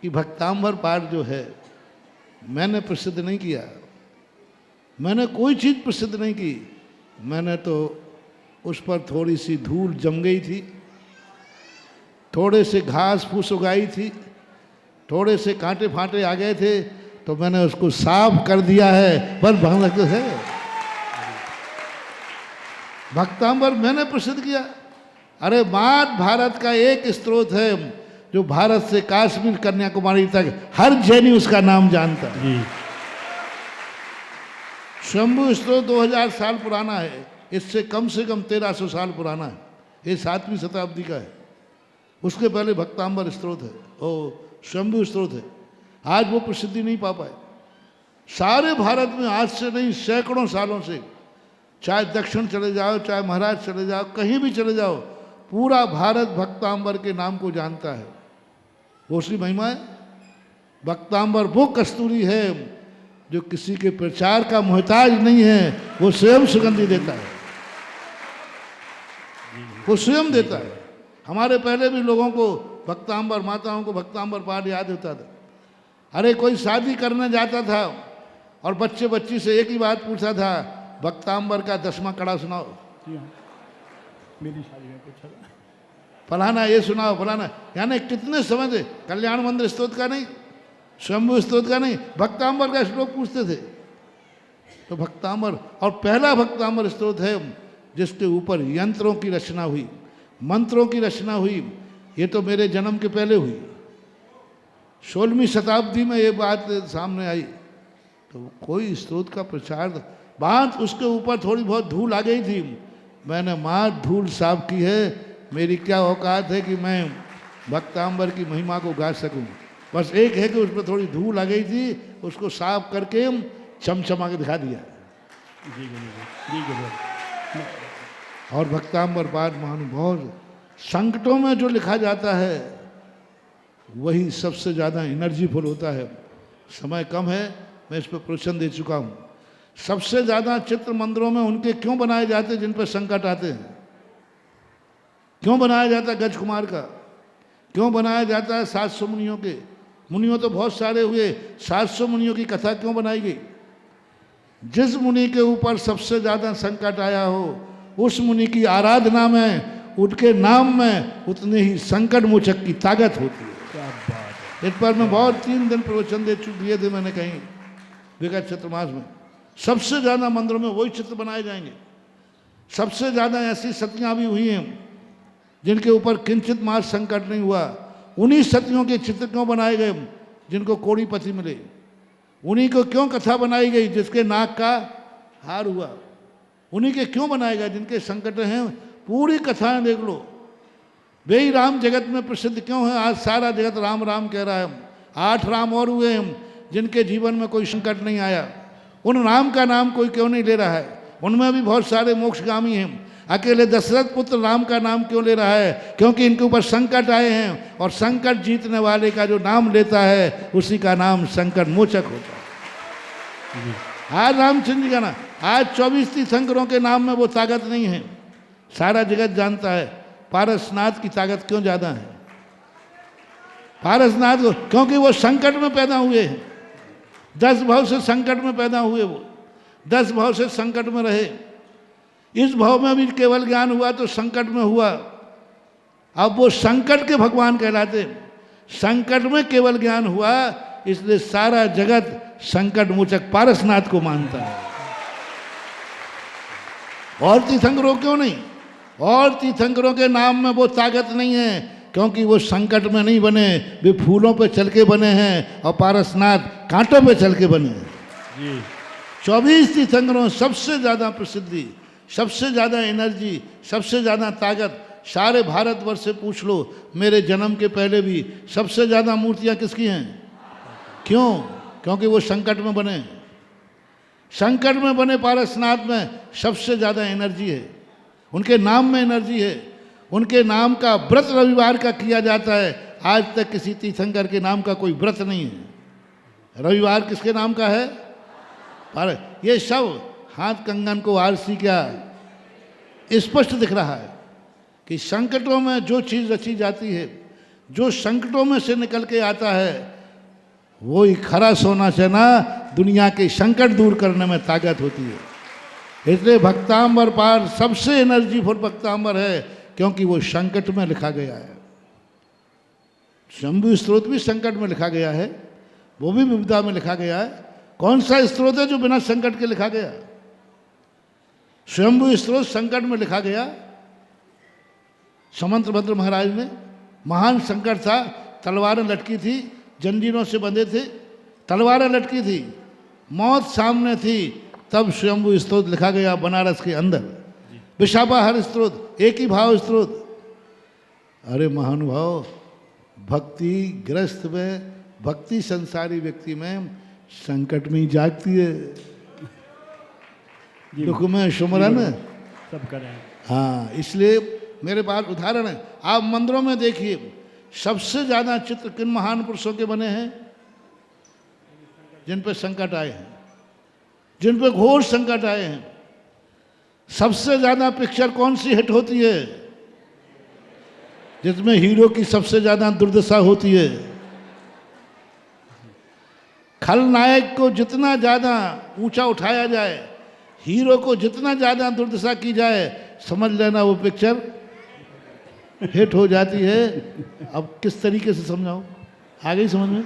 कि भक्तांबर पाठ जो है मैंने प्रसिद्ध नहीं किया, मैंने कोई चीज़ प्रसिद्ध नहीं की। मैंने तो उस पर थोड़ी सी धूल जम गई थी, थोड़े से घास फूस उगाई थी, थोड़े से कांटे फांटे आ गए थे, तो मैंने उसको साफ कर दिया है। बस भक्त है भक्तांबर मैंने प्रसिद्ध किया। अरे मात भारत का एक स्रोत है जो भारत से कश्मीर कन्याकुमारी तक हर जैनी उसका नाम जानता है। शंभु स्रोत 2000 साल पुराना है, इससे कम से कम 1300 साल पुराना है, ये 7वीं शताब्दी का है। उसके पहले भक्तांबर स्रोत है, ओ शंभु स्रोत है। आज वो प्रसिद्धि नहीं पा पाए। सारे भारत में आज से नहीं सैकड़ों सालों से, चाहे दक्षिण चले जाओ, चाहे महाराष्ट्र चले जाओ, कहीं भी चले जाओ, पूरा भारत भक्तांबर के नाम को जानता है। वो उसकी महिमा है। भक्तांबर वो कस्तूरी है जो किसी के प्रचार का मोहताज नहीं है, वो स्वयं सुगंधि देता है, वो स्वयं देता है। हमारे पहले भी लोगों को भक्तांबर, माताओं को भक्तांबर पाठ याद होता था। अरे कोई शादी करने जाता था और बच्चे बच्ची से एक ही बात पूछा था, भक्तांबर का 10वां कड़ा सुनाओ। मेरी शादी में पूछा था, फलाना ये सुनाओ, फलाना। यानी कितने समय से कल्याण मंदिर स्तोत्र का नहीं, शंभु स्तोत्र का नहीं, भक्तांबर का श्लोक पूछते थे। तो भक्तांबर, और पहला भक्तांबर स्तोत्र है जिसके ऊपर यंत्रों की रचना हुई, मंत्रों की रचना हुई। ये तो मेरे जन्म के पहले हुई, 16वीं शताब्दी में ये बात सामने आई। तो कोई स्तोत्र का प्रचार, बात उसके ऊपर थोड़ी बहुत धूल आ गई थी, मैंने माँ धूल साफ की है। मेरी क्या औकात है कि मैं भक्तांबर की महिमा को गा सकूं। बस एक है कि उस पर थोड़ी धूल आ गई थी, उसको साफ करके चमचमा के दिखा दिया। जी गुरु जी। और भक्तांबर पाठ महानुभाव, संकटों में जो लिखा जाता है वही सबसे ज़्यादा एनर्जीफुल होता है। समय कम है, मैं इस पर प्रवचन दे चुका हूँ। सबसे ज़्यादा चित्र मंदिरों में उनके क्यों बनाए जाते हैं जिन पर संकट आते हैं? क्यों बनाया जाता है गज कुमार का? क्यों बनाया जाता है 700 मुनियों के? मुनियों तो बहुत सारे हुए, 700 मुनियों की कथा क्यों बनाई गई? जिस मुनि के ऊपर सबसे ज़्यादा संकट आया हो उस मुनि की आराधना में, उनके नाम में उतने ही संकट मोचक की ताकत होती है। क्या बात है। इस पर मैं बहुत 3 दिन प्रवचन दिए थे मैंने कहीं विगत चतुर्मास में। सबसे ज़्यादा मंदिरों में वही चित्र बनाए जाएंगे। सबसे ज़्यादा ऐसी सतियाँ भी हुई हैं जिनके ऊपर किंचित मात्र संकट नहीं हुआ। उन्हीं सतियों के चित्र क्यों बनाए गए जिनको कोड़ी पति मिले? उन्हीं को क्यों कथा बनाई गई जिसके नाक का हार हुआ? उन्हीं के क्यों बनाए गए जिनके संकट हैं? पूरी कथाएं देख लो। वे ही राम जगत में प्रसिद्ध क्यों है? आज सारा जगत राम राम कह रहा है। 8 राम और हुए हैं जिनके जीवन में कोई संकट नहीं आया। उन राम का नाम कोई क्यों नहीं ले रहा है? उनमें भी बहुत सारे मोक्षगामी हैं। अकेले दशरथ पुत्र राम का नाम क्यों ले रहा है? क्योंकि इनके ऊपर संकट आए हैं, और संकट जीतने वाले का जो नाम लेता है उसी का नाम संकट मोचक होता है। आज रामचंद्र जी का नाम, आज 24 तीर्थंकरों के नाम में वो ताकत नहीं है। सारा जगत जानता है पारसनाथ की ताकत क्यों ज़्यादा है। पारसनाथ को क्योंकि वो संकट में पैदा हुए हैं। 10 भाव से संकट में पैदा हुए, वो 10 भाव से संकट में रहे। इस भाव में भी केवल ज्ञान हुआ तो संकट में हुआ। अब वो संकट के भगवान कहलाते। संकट में केवल ज्ञान हुआ, इसलिए सारा जगत संकट मोचक पारसनाथ को मानता है। और तीर्थंकरों क्यों नहीं? और तीर्थंकरों के नाम में वो ताकत नहीं है क्योंकि वो संकट में नहीं बने, वे फूलों पे चल के बने हैं, और पारसनाथ कांटों पे चल के बने हैं। 24 तीर्थंकरों सबसे ज़्यादा प्रसिद्धि, सबसे ज़्यादा एनर्जी, सबसे ज़्यादा ताकत। सारे भारतवर्ष से पूछ लो, मेरे जन्म के पहले भी सबसे ज़्यादा मूर्तियाँ किसकी हैं? क्यों? क्योंकि वो संकट में बने। संकट में बने पारसनाथ में सबसे ज़्यादा एनर्जी है, उनके नाम में एनर्जी है। उनके नाम का व्रत रविवार का किया जाता है। आज तक किसी तीर्थंकर के नाम का कोई व्रत नहीं है। रविवार किसके नाम का है? ये सब हाथ कंगन को आरसी क्या स्पष्ट दिख रहा है कि संकटों में जो चीज़ रची जाती है, जो संकटों में से निकल के आता है, वो ही खरा सोना से ना दुनिया के संकट दूर करने में ताकत होती है। इसलिए भक्तांबर पार सबसे एनर्जीफुल भक्तांबर है, क्योंकि वो संकट में लिखा गया है। शंभु स्त्रोत भी संकट में लिखा गया है, वो भी विपदा में लिखा गया है। कौन सा स्त्रोत है जो बिना संकट के लिखा गया? शंभु स्त्रोत संकट में लिखा गया। समंतभद्र महाराज ने, महान संकट था, तलवारें लटकी थी, जंजीरों से बंधे थे, तलवारें लटकी थी, मौत सामने थी, तब स्वयंभू स्त्रोत लिखा गया बनारस के अंदर। विशापाहार स्त्रोत, एक ही भाव स्त्रोत। अरे महानुभाव, भक्ति ग्रस्त में, भक्ति संसारी व्यक्ति में संकट में ही जागती है, दुख में सुमरन सब करें। हाँ, इसलिए मेरे पास उदाहरण है। आप मंदिरों में देखिए, सबसे ज़्यादा चित्र किन महान पुरुषों के बने हैं? जिन पे संकट आए हैं, जिन पे घोर संकट आए हैं। सबसे ज़्यादा पिक्चर कौन सी हिट होती है? जिसमें हीरो की सबसे ज़्यादा दुर्दशा होती है। खलनायक को जितना ज़्यादा ऊंचा उठाया जाए, हीरो को जितना ज़्यादा दुर्दशा की जाए, समझ लेना वो पिक्चर हिट हो जाती है। अब किस तरीके से समझाऊं, आ गई समझ में?